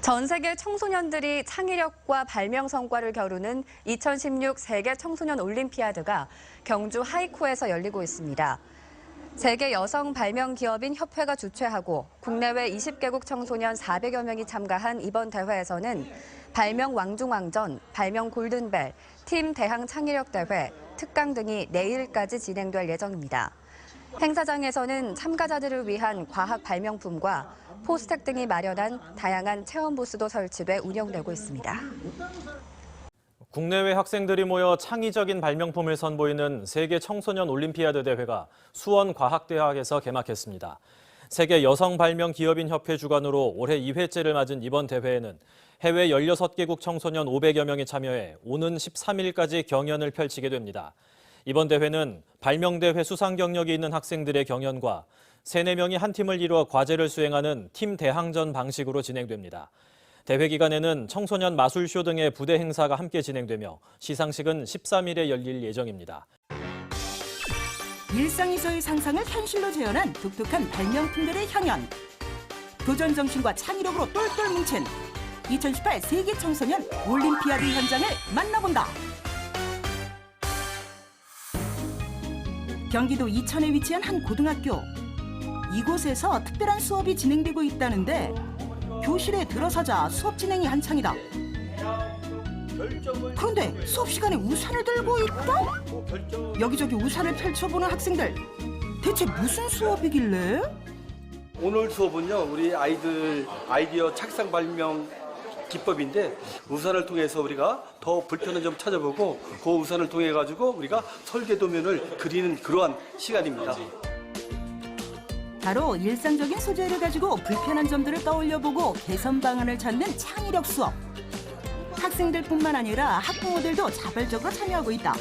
전 세계 청소년들이 창의력과 발명 성과를 겨루는 2016 세계 청소년 올림피아드가 경주 하이코에서 열리고 있습니다. 세계 여성 발명 기업인 협회가 주최하고 국내외 20개국 청소년 400여 명이 참가한 이번 대회에서는 발명 왕중왕전, 발명 골든벨, 팀 대항 창의력 대회, 특강 등이 내일까지 진행될 예정입니다. 행사장에서는 참가자들을 위한 과학 발명품과 포스텍 등이 마련한 다양한 체험 부스도 설치돼 운영되고 있습니다. 국내외 학생들이 모여 창의적인 발명품을 선보이는 세계 청소년 올림피아드 대회가 수원과학대학에서 개막했습니다. 세계 여성 발명 기업인 협회 주관으로 올해 2회째를 맞은 이번 대회에는 해외 16개국 청소년 500여 명이 참여해 오는 13일까지 경연을 펼치게 됩니다. 이번 대회는 발명대회 수상 경력이 있는 학생들의 경연과 3, 4명이 한 팀을 이루어 과제를 수행하는 팀 대항전 방식으로 진행됩니다. 대회 기간에는 청소년 마술쇼 등의 부대 행사가 함께 진행되며 시상식은 13일에 열릴 예정입니다. 일상에서의 상상을 현실로 재현한 독특한 발명품들의 향연. 도전 정신과 창의력으로 똘똘 뭉친 2018 세계 청소년 올림피아드 현장을 만나본다. 경기도 이천에 위치한 한 고등학교. 이곳에서 특별한 수업이 진행되고 있다는데 교실에 들어서자 수업 진행이 한창이다. 그런데 수업 시간에 우산을 들고 있다? 여기저기 우산을 펼쳐보는 학생들. 대체 무슨 수업이길래? 오늘 수업은요, 우리 아이들 아이디어 착상 발명 기법인데 우산을 통해서 우리가 더 불편한 점 찾아보고 그 우산을 통해 가지고 우리가 설계도면을 그리는 그러한 시간입니다. 바로 일상적인 소재를 가지고 불편한 점들을 떠올려보고 개선 방안을 찾는 창의력 수업. 학생들뿐만 아니라 학부모들도 자발적으로 참여하고 있다.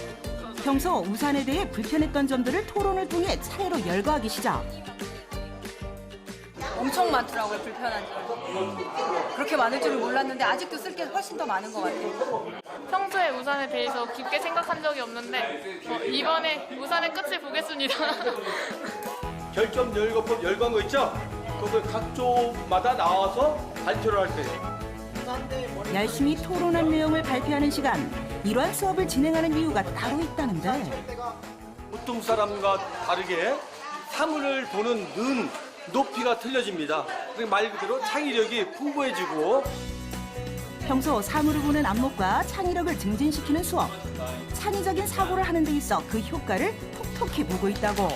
평소 우산에 대해 불편했던 점들을 토론을 통해 차례로 열거하기 시작. 엄청 많더라고요, 불편한 점. 그렇게 많을 줄은 몰랐는데 아직도 쓸 게 훨씬 더 많은 것 같아요. 평소에 우산에 대해서 깊게 생각한 적이 없는데 이번에 우산의 끝을 보겠습니다. 결점 열거한 거 있죠? 그걸 각 조마다 나와서 발표를 할 거예요. 열심히 토론한 내용을 발표하는 시간. 이러한 수업을 진행하는 이유가 따로 있다는데. 보통 사람과 다르게 사물을 보는 눈, 높이가 틀려집니다. 말 그대로 창의력이 풍부해지고 평소 사물을 보는 안목과 창의력을 증진시키는 수업. 창의적인 사고를 하는 데 있어 그 효과를 톡톡히 보고 있다고.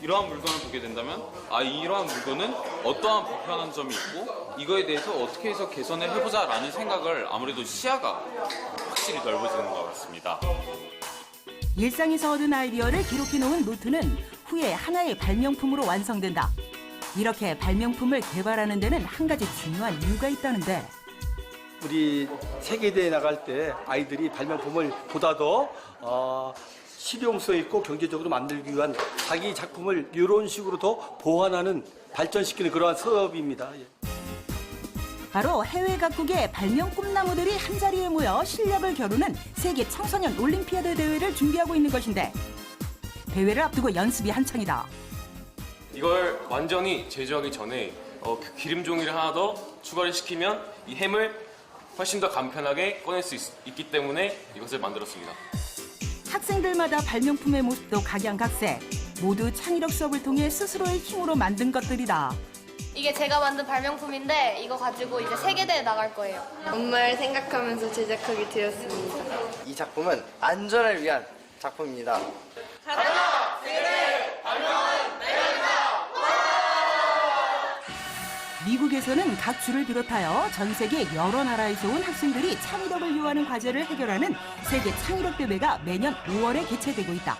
이러한 물건을 보게 된다면 이러한 물건은 어떠한 불편한 점이 있고 이거에 대해서 어떻게 해서 개선을 해보자라는 생각을 아무래도 시야가 확실히 넓어지는 것 같습니다. 일상에서 얻은 아이디어를 기록해놓은 노트는 후에 하나의 발명품으로 완성된다. 이렇게 발명품을 개발하는 데는 한 가지 중요한 이유가 있다는데. 우리 세계대회에 나갈 때 아이들이 발명품을 보다 더 실용성 있고 경제적으로 만들기 위한 자기 작품을 이런 식으로 더 보완하는 발전시키는 그러한 수업입니다. 바로 해외 각국의 발명 꿈나무들이 한자리에 모여 실력을 겨루는 세계 청소년 올림피아드 대회를 준비하고 있는 것인데 대회를 앞두고 연습이 한창이다. 이걸 완전히 제조하기 전에 기름 종이를 하나 더 추가를 시키면 이 햄을 훨씬 더 간편하게 꺼낼 수 있기 때문에 이것을 만들었습니다. 학생들마다 발명품의 모습도 각양각색. 모두 창의력 수업을 통해 스스로의 힘으로 만든 것들이다. 이게 제가 만든 발명품인데 이거 가지고 이제 세계대회 나갈 거예요. 엄마를 생각하면서 제작하게 되었습니다. 이 작품은 안전을 위한 작품입니다. 하나, 둘, 발명은 내가 미국에서는 각 주를 비롯하여 전 세계 여러 나라에서 온 학생들이 창의력을 요하는 과제를 해결하는 세계 창의력 대회가 매년 5월에 개최되고 있다.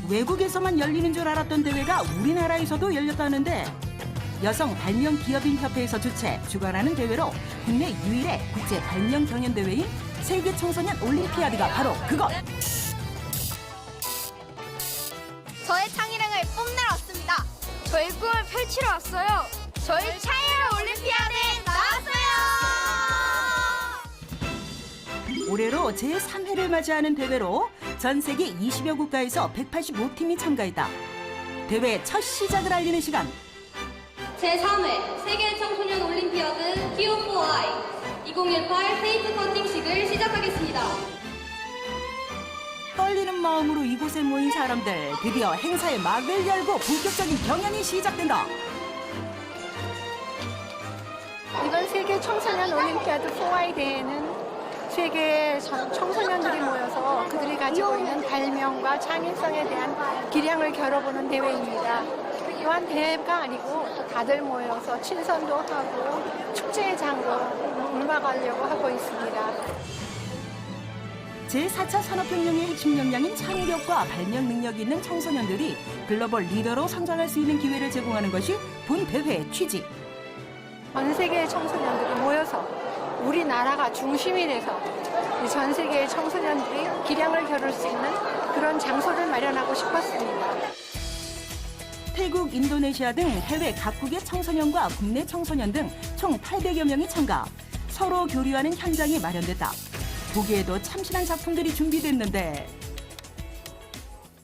외국에서만 열리는 줄 알았던 대회가 우리나라에서도 열렸다는데 여성 발명 기업인 협회에서 주관하는 대회로 국내 유일의 국제 발명 경연 대회인 세계 청소년 올림피아드가 바로 그것. 저의 창의력을 뽐내러 왔습니다. 저의 꿈을 펼치러 왔어요. 저희 창의력 올림피아드에 나왔어요. 올해로 제3회를 맞이하는 대회로 전 세계 20여 국가에서 185팀이 참가했다. 대회 첫 시작을 알리는 시간. 제3회 세계 청소년 올림피아드 Q4I 2018 테이프 커팅식을 시작하겠습니다. 떨리는 마음으로 이곳에 모인 사람들, 드디어 행사의 막을 열고 본격적인 경연이 시작된다. 이번 세계 청소년 올림피아드 4Y 대회는 세계 청소년들이 모여서 그들이 가지고 있는 발명과 창의성에 대한 기량을 겨뤄보는 대회입니다. 또한 대회가 아니고 또 다들 모여서 친선도 하고 축제의 장도 옮아가려고 하고 있습니다. 제4차 산업혁명의 핵심 역량인 창의력과 발명 능력이 있는 청소년들이 글로벌 리더로 성장할 수 있는 기회를 제공하는 것이 본 대회의 취지. 전 세계의 청소년들이 모여서 우리나라가 중심이 돼서 전 세계의 청소년들이 기량을 겨룰 수 있는 그런 장소를 마련하고 싶었습니다. 태국, 인도네시아 등 해외 각국의 청소년과 국내 청소년 등 총 800여 명이 참가, 서로 교류하는 현장이 마련됐다. 보기에도 참신한 작품들이 준비됐는데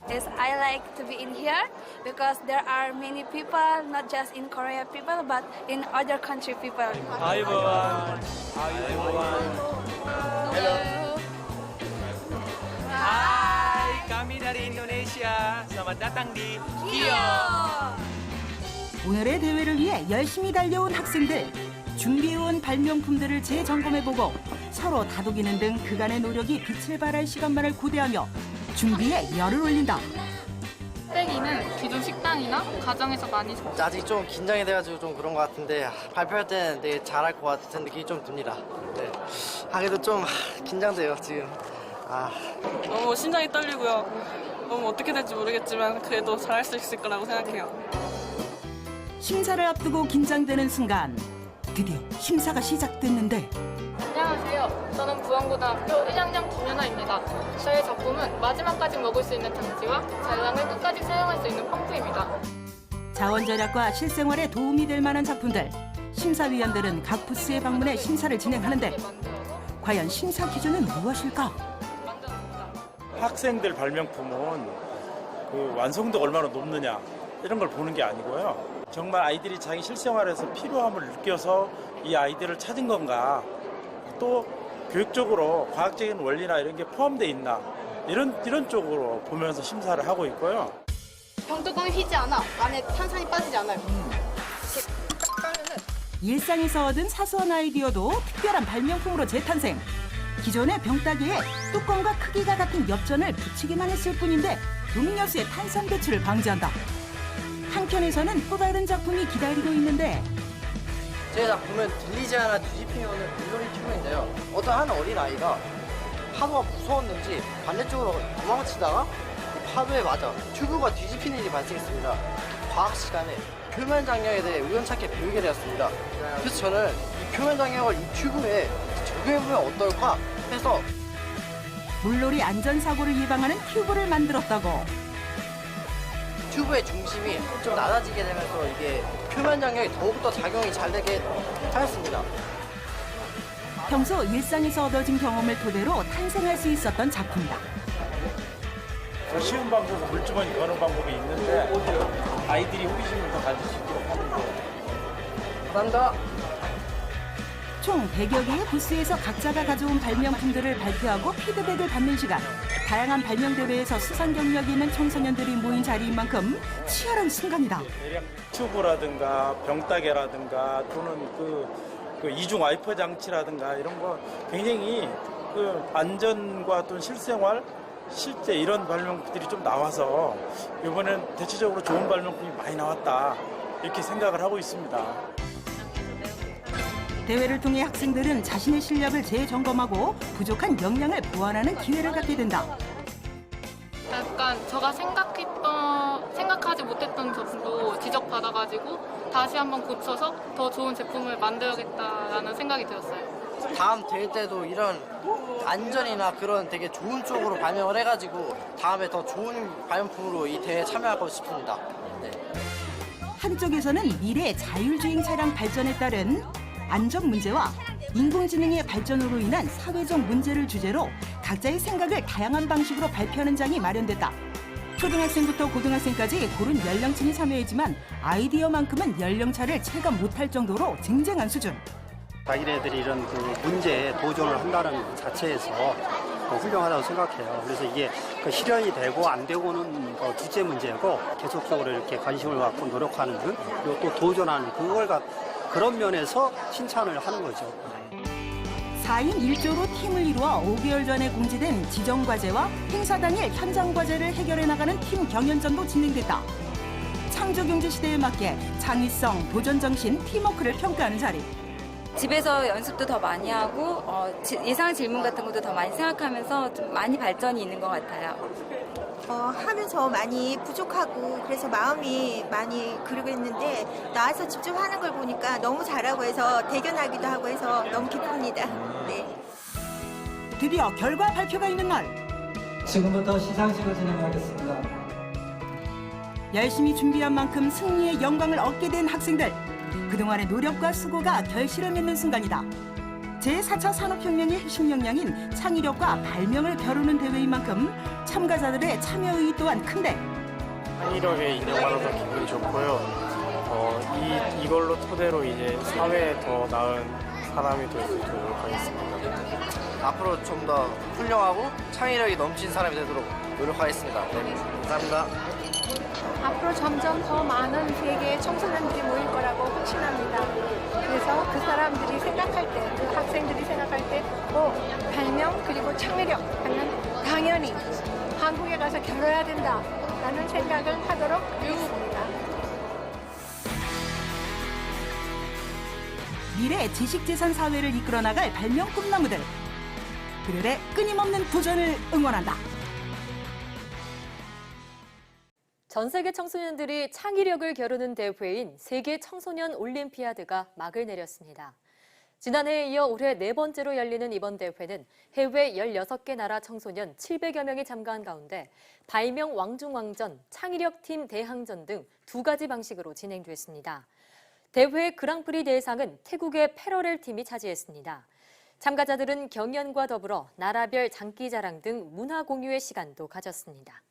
Yes, I like to be in here because there are many people, not just in Korea people, but in other country people. Hi everyone. Hai, kami dari Indonesia. Selamat datang di KIO. 오늘의 대회를 위해 열심히 달려온 학생들, 준비해온 발명품들을 재점검해보고 서로 다독이는 등 그간의 노력이 빛을 발할 시간만을 고대하며 준비에 열을 올린다. 쓰레기는 기존 식당이나 가정에서 많이 아직 좀 긴장이 돼가지고 좀 그런 것 같은데 발표할 때는 되게 잘할 것 같은 느낌이 좀 듭니다. 네. 그래도 좀 긴장돼요 지금. 너무 심장이 떨리고요. 너무 어떻게 될지 모르겠지만 그래도 잘할 수 있을 거라고 생각해요. 심사를 앞두고 긴장되는 순간 드디어 심사가 시작됐는데 안녕하세요. 저는 부안고등학교 1학년 김연아입니다. 저의 작품은 마지막까지 먹을 수 있는 당지와 잘랑을 끝까지 사용할 수 있는 펌프입니다. 자원 절약과 실생활에 도움이 될 만한 작품들. 심사위원들은 각 부스에 방문해 심사를 진행하는데 과연 심사 기준은 무엇일까? 학생들 발명품은 그 완성도가 얼마나 높느냐 이런 걸 보는 게 아니고요. 정말 아이들이 자기 실생활에서 필요함을 느껴서 이 아이디어를 찾은 건가, 또 교육적으로 과학적인 원리나 이런 게 포함되어 있나 이런 쪽으로 보면서 심사를 하고 있고요. 병뚜껑이 휘지 않아. 안에 탄산이 빠지지 않아요. 일상에서 얻은 사소한 아이디어도 특별한 발명품으로 재탄생. 기존의 병따개에 뚜껑과 크기가 같은 엽전을 붙이기만 했을 뿐인데 음료수의 탄산 배출을 방지한다. 한편에서는 또 다른 작품이 기다리고 있는데 제 작품은 들리지 않아 뒤집히는 물놀이 튜브인데요. 어떤 한 어린아이가 파도가 무서웠는지 반대쪽으로 도망치다가 파도에 맞아 튜브가 뒤집히는 일이 발생했습니다. 과학 시간에 표면 장력에 대해 우연찮게 배우게 되었습니다. 그래서 저는 이 표면 장력을 이 튜브에 적용해보면 어떨까 해서 물놀이 안전사고를 예방하는 튜브를 만들었다고. 튜브의 중심이 좀 낮아지게 되면서 이게 표면 장력이 더욱더 작용이 잘 되게 하였습니다. 평소 일상에서 얻어진 경험을 토대로 탄생할 수 있었던 작품이다. 더 쉬운 방법은 물주머니 거는 방법이 있는데 아이들이 호기심을 더 가질 수 있도록 하는 거. 감사합니다. 총 100여 개의 부스에서 각자가 가져온 발명품들을 발표하고 피드백을 받는 시간. 다양한 발명 대회에서 수상 경력이 있는 청소년들이 모인 자리인 만큼 치열한 순간이다. 튜브라든가 병따개라든가 또는 그 이중 와이퍼 장치라든가 이런 거 굉장히 그 안전과 또는 실생활 실제 이런 발명품들이 좀 나와서 이번엔 대체적으로 좋은 발명품이 많이 나왔다 이렇게 생각을 하고 있습니다. 대회를 통해 학생들은 자신의 실력을 재점검하고 부족한 역량을 보완하는 기회를 갖게 된다. 약간 제가 생각하지 못했던 점도 지적받아가지고 다시 한번 고쳐서 더 좋은 제품을 만들어야겠다라는 생각이 들었어요. 다음 대회 때도 이런 안전이나 그런 되게 좋은 쪽으로 발명을 해가지고 다음에 더 좋은 발명품으로 이 대회에 참여하고 싶습니다. 네. 한쪽에서는 미래 자율주행 차량 발전에 따른 안전 문제와 인공지능의 발전으로 인한 사회적 문제를 주제로 각자의 생각을 다양한 방식으로 발표하는 장이 마련됐다. 초등학생부터 고등학생까지 고른 연령층이 참여했지만 아이디어만큼은 연령차를 체감 못할 정도로 쟁쟁한 수준. 자기네들이 이런 그 문제에 도전을 한다는 것 자체에서 훌륭하다고 생각해요. 그래서 이게 그 실현이 되고 안 되고는 둘째 문제고 계속적으로 이렇게 관심을 갖고 노력하는 그리고 또 도전하는 그런 면에서 칭찬을 하는 거죠. 4인 1조로 팀을 이루어 5개월 전에 공지된 지정과제와 행사 당일 현장과제를 해결해 나가는 팀 경연전도 진행됐다. 창조경제 시대에 맞게 창의성, 도전정신, 팀워크를 평가하는 자리. 집에서 연습도 더 많이 하고 예상 질문 같은 것도 더 많이 생각하면서 좀 많이 발전이 있는 것 같아요. 하면서 많이 부족하고 그래서 마음이 많이 그러겠는데 나와서 직접 하는 걸 보니까 너무 잘하고 해서 대견하기도 하고 해서 너무 기쁩니다. 네. 드디어 결과 발표가 있는 날. 지금부터 시상식을 진행하겠습니다. 열심히 준비한 만큼 승리의 영광을 얻게 된 학생들. 그동안의 노력과 수고가 결실을 맺는 순간이다. 제4차 산업혁명의 핵심 역량인 창의력과 발명을 겨루는 대회인 만큼 참가자들의 참여의이 또한 큰데. 창의력에 인정받아서 기분이 좋고요. 이걸로 토대로 이제 사회에 더 나은 사람이 될 수 있도록 노력하겠습니다. 앞으로 좀 더 훌륭하고 창의력이 넘친 사람이 되도록 노력하겠습니다. 네, 감사합니다. 앞으로 점점 더 많은 세계의 청소년들이 모일 거라고 확신합니다. 그래서 그 사람들이 생각할 때, 그 학생들이 생각할 때, 발명 그리고 창의력 하면 당연히 한국에 가서 겨뤄야 된다라는 생각을 하도록 하겠습니다. 미래 지식재산 사회를 이끌어 나갈 발명 꿈나무들. 그들의 끊임없는 도전을 응원한다. 전 세계 청소년들이 창의력을 겨루는 대회인 세계 청소년 올림피아드가 막을 내렸습니다. 지난해에 이어 올해 4번째로 열리는 이번 대회는 해외 16개 나라 청소년 700여 명이 참가한 가운데 발명 왕중왕전, 창의력팀 대항전 등 2가지 방식으로 진행됐습니다. 대회 그랑프리 대상은 태국의 패러렐 팀이 차지했습니다. 참가자들은 경연과 더불어 나라별 장기자랑 등 문화 공유의 시간도 가졌습니다.